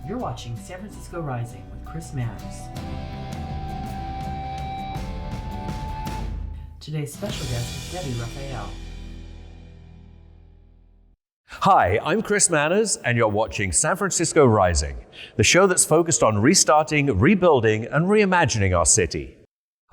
You're watching San Francisco Rising with Chris Manners. Today's special guest is Debbie Raphael. Hi, I'm Chris Manners, and you're watching San Francisco Rising, the show that's focused on restarting, rebuilding, and reimagining our city.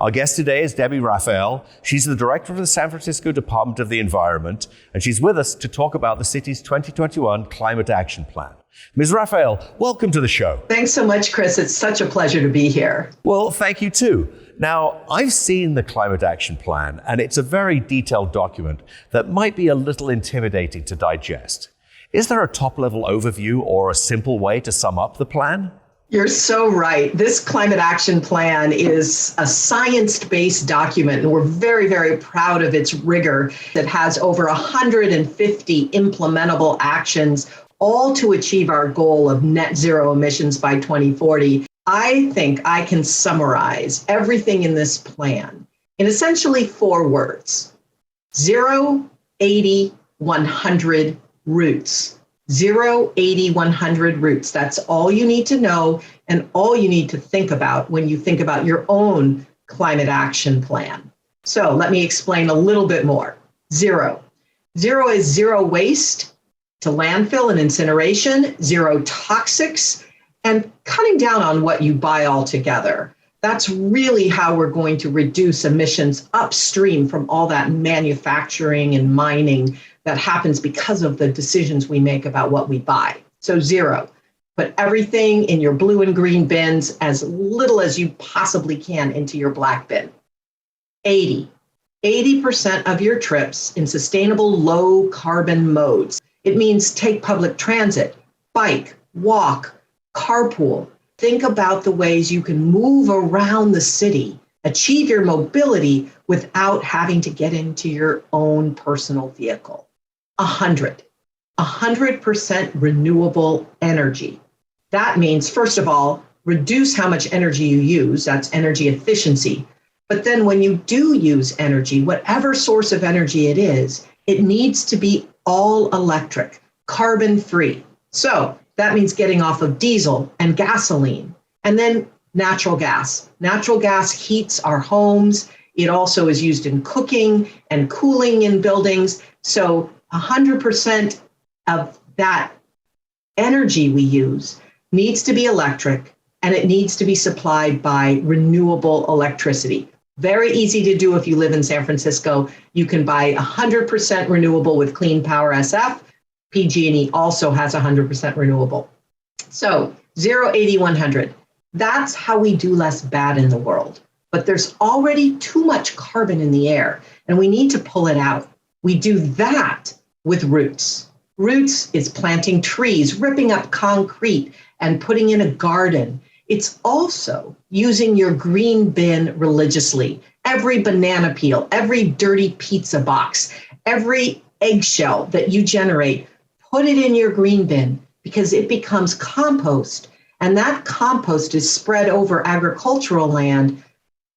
Our guest today is Debbie Raphael. She's the director of the San Francisco Department of the Environment, and she's with us to talk about the city's 2021 Climate Action Plan. Ms. Raphael, welcome to the show. Thanks so much, Chris. It's such a pleasure to be here. Well, thank you too. Now, I've seen the Climate Action Plan, and it's a very detailed document that might be a little intimidating to digest. Is there a top-level overview or a simple way to sum up the plan? You're so right. This Climate Action Plan is a science-based document, and we're very, very proud of its rigor. It has over 150 implementable actions, all to achieve our goal of net zero emissions by 2040. I think I can summarize everything in this plan in essentially 4 words: 0, 80, 100 roots. 0, 80, 100 roots. That's all you need to know and all you need to think about when you think about your own climate action plan. So let me explain a little bit more. 0. 0 is zero waste to landfill and incineration, 0 toxics, and cutting down on what you buy altogether. That's really how we're going to reduce emissions upstream from all that manufacturing and mining that happens because of the decisions we make about what we buy. So 0, put everything in your blue and green bins, as little as you possibly can into your black bin. 80% of your trips in sustainable low carbon modes. It means take public transit, bike, walk, carpool. Think about the ways you can move around the city, achieve your mobility without having to get into your own personal vehicle. 100% renewable energy. That means, first of all, reduce how much energy you use. That's energy efficiency. But then when you do use energy, whatever source of energy it is, it needs to be all electric, carbon free. So that means getting off of diesel and gasoline. And then natural gas. Natural gas heats our homes. It also is used in cooking and cooling in buildings. So 100% of that energy we use needs to be electric, and it needs to be supplied by renewable electricity. Very easy to do if you live in San Francisco. You can buy 100% renewable with Clean Power SF. PG&E also has 100% renewable. So 0, 80, 100. That's how we do less bad in the world. But there's already too much carbon in the air, and we need to pull it out. We do that with roots. Roots is planting trees, ripping up concrete, and putting in a garden. It's also using your green bin religiously. Every banana peel, every dirty pizza box, every eggshell that you generate, put it in your green bin because it becomes compost. And that compost is spread over agricultural land,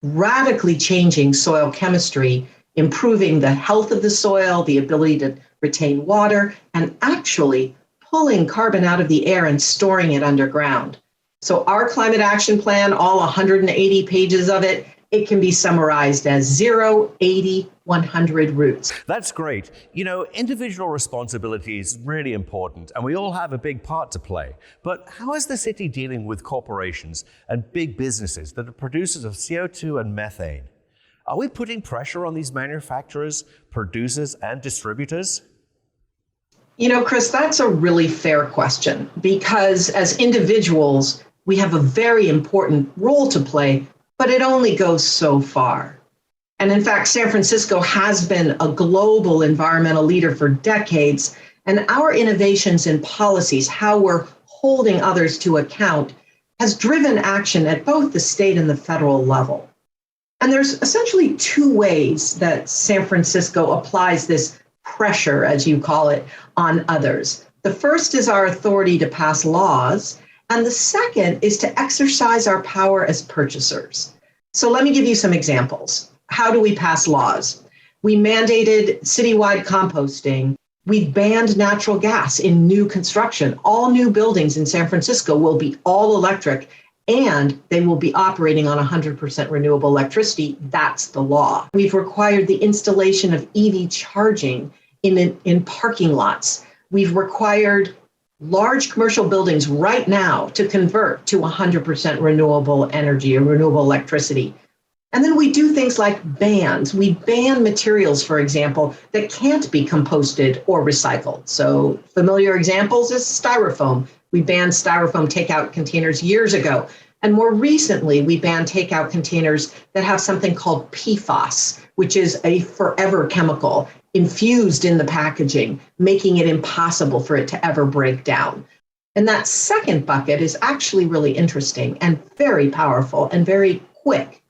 radically changing soil chemistry, improving the health of the soil, the ability to retain water, and actually pulling carbon out of the air and storing it underground. So our climate action plan, all 180 pages of it, it can be summarized as 0, 80, 100 roots. That's great. You know, individual responsibility is really important, and we all have a big part to play. But how is the city dealing with corporations and big businesses that are producers of CO2 and methane? Are we putting pressure on these manufacturers, producers, and distributors? You know, Chris, that's a really fair question, because as individuals, we have a very important role to play, but it only goes so far. And in fact, San Francisco has been a global environmental leader for decades, and our innovations in policies, how we're holding others to account, has driven action at both the state and the federal level. And there's essentially 2 ways that San Francisco applies this pressure, as you call it, on others. The first is our authority to pass laws, and the second is to exercise our power as purchasers. So let me give you some examples. How do we pass laws? We mandated citywide composting We've banned natural gas in new construction. All new buildings in San Francisco will be all electric, and they will be operating on 100% renewable electricity. That's the law. We've required the installation of EV charging in parking lots. We've required large commercial buildings right now to convert to 100% renewable energy or renewable electricity. And then we do things like bans. We ban materials, for example, that can't be composted or recycled. So familiar examples is styrofoam. We banned styrofoam takeout containers years ago. And more recently, we banned takeout containers that have something called PFAS, which is a forever chemical infused in the packaging, making it impossible for it to ever break down. And that second bucket is actually really interesting and very powerful and very quick.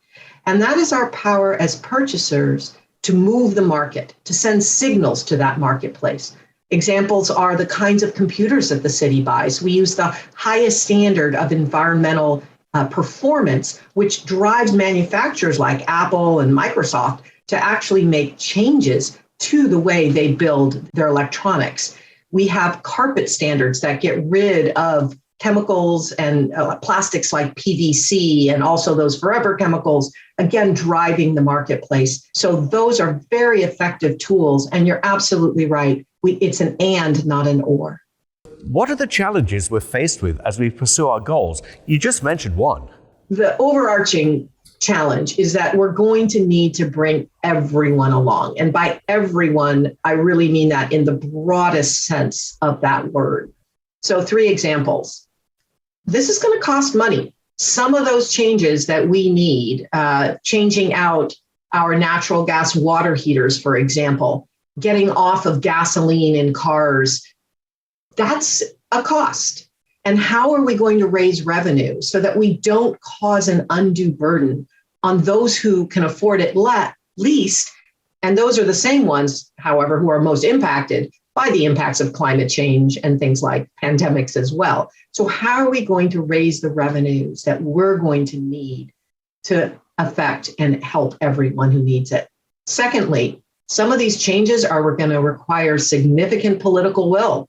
And that is our power as purchasers to move the market, to send signals to that marketplace. Examples are the kinds of computers that the city buys. We use the highest standard of environmental performance, which drives manufacturers like Apple and Microsoft to actually make changes to the way they build their electronics. We have carpet standards that get rid of chemicals and plastics like PVC and also those forever chemicals, again, driving the marketplace. So those are very effective tools. And you're absolutely right. It's an and, not an or. What are the challenges we're faced with as we pursue our goals? You just mentioned one. The overarching challenge is that we're going to need to bring everyone along. And by everyone, I really mean that in the broadest sense of that word. So 3 examples. This is going to cost money. Some of those changes that we need, changing out our natural gas water heaters, for example, getting off of gasoline in cars, that's a cost. And how are we going to raise revenue so that we don't cause an undue burden on those who can afford it least? And those are the same ones, however, who are most impacted by the impacts of climate change and things like pandemics as well. So how are we going to raise the revenues that we're going to need to affect and help everyone who needs it? Secondly, some of these changes are going to require significant political will.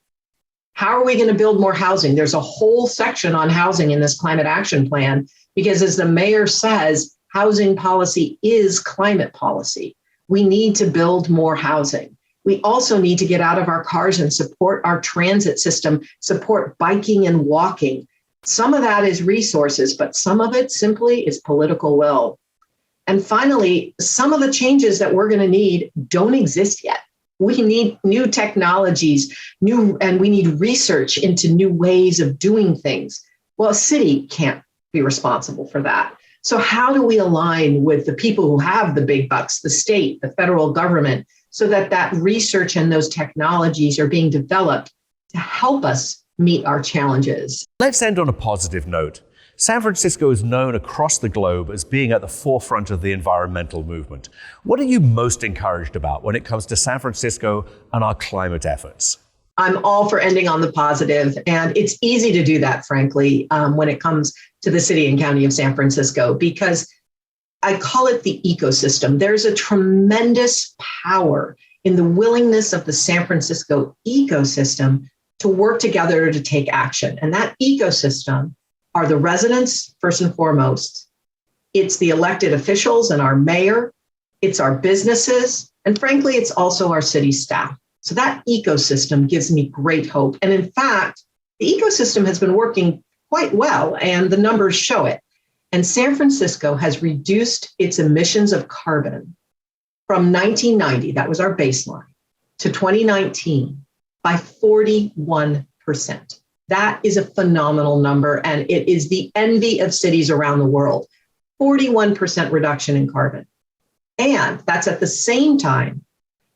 How are we going to build more housing? There's a whole section on housing in this climate action plan, because as the mayor says, housing policy is climate policy. We need to build more housing. We also need to get out of our cars and support our transit system, support biking and walking. Some of that is resources, but some of it simply is political will. And finally, some of the changes that we're going to need don't exist yet. We need new technologies, and we need research into new ways of doing things. Well, a city can't be responsible for that. So how do we align with the people who have the big bucks, the state, the federal government, so that that research and those technologies are being developed to help us meet our challenges? Let's end on a positive note. San Francisco is known across the globe as being at the forefront of the environmental movement. What are you most encouraged about when it comes to San Francisco and our climate efforts? I'm all for ending on the positive, and it's easy to do that, frankly, when it comes to the city and county of San Francisco, because I call it the ecosystem. There's a tremendous power in the willingness of the San Francisco ecosystem to work together to take action. And that ecosystem are the residents, first and foremost. It's the elected officials and our mayor. It's our businesses. And frankly, it's also our city staff. So that ecosystem gives me great hope. And in fact, the ecosystem has been working quite well, and the numbers show it. And San Francisco has reduced its emissions of carbon from 1990, that was our baseline, to 2019 by 41%. That is a phenomenal number, and it is the envy of cities around the world. 41% reduction in carbon. And that's at the same time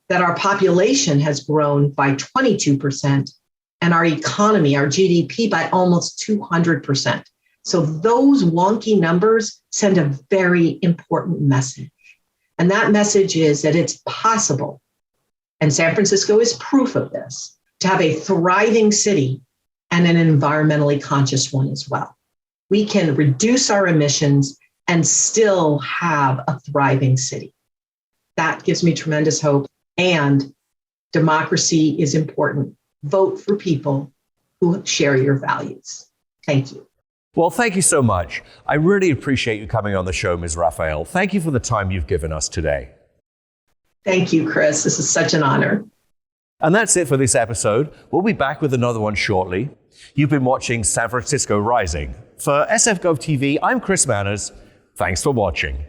that our population has grown by 22% and our economy, our GDP, by almost 200%. So those wonky numbers send a very important message. And that message is that it's possible, and San Francisco is proof of this, to have a thriving city and an environmentally conscious one as well. We can reduce our emissions and still have a thriving city. That gives me tremendous hope. And Democracy is important. Vote for people who share your values. Thank you. Well, thank you so much. I really appreciate you coming on the show, Ms. Raphael. Thank you for the time you've given us today. Thank you, Chris. This is such an honor. And that's it for this episode. We'll be back with another one shortly. You've been watching San Francisco Rising. For SFGovTV, I'm Chris Manners. Thanks for watching.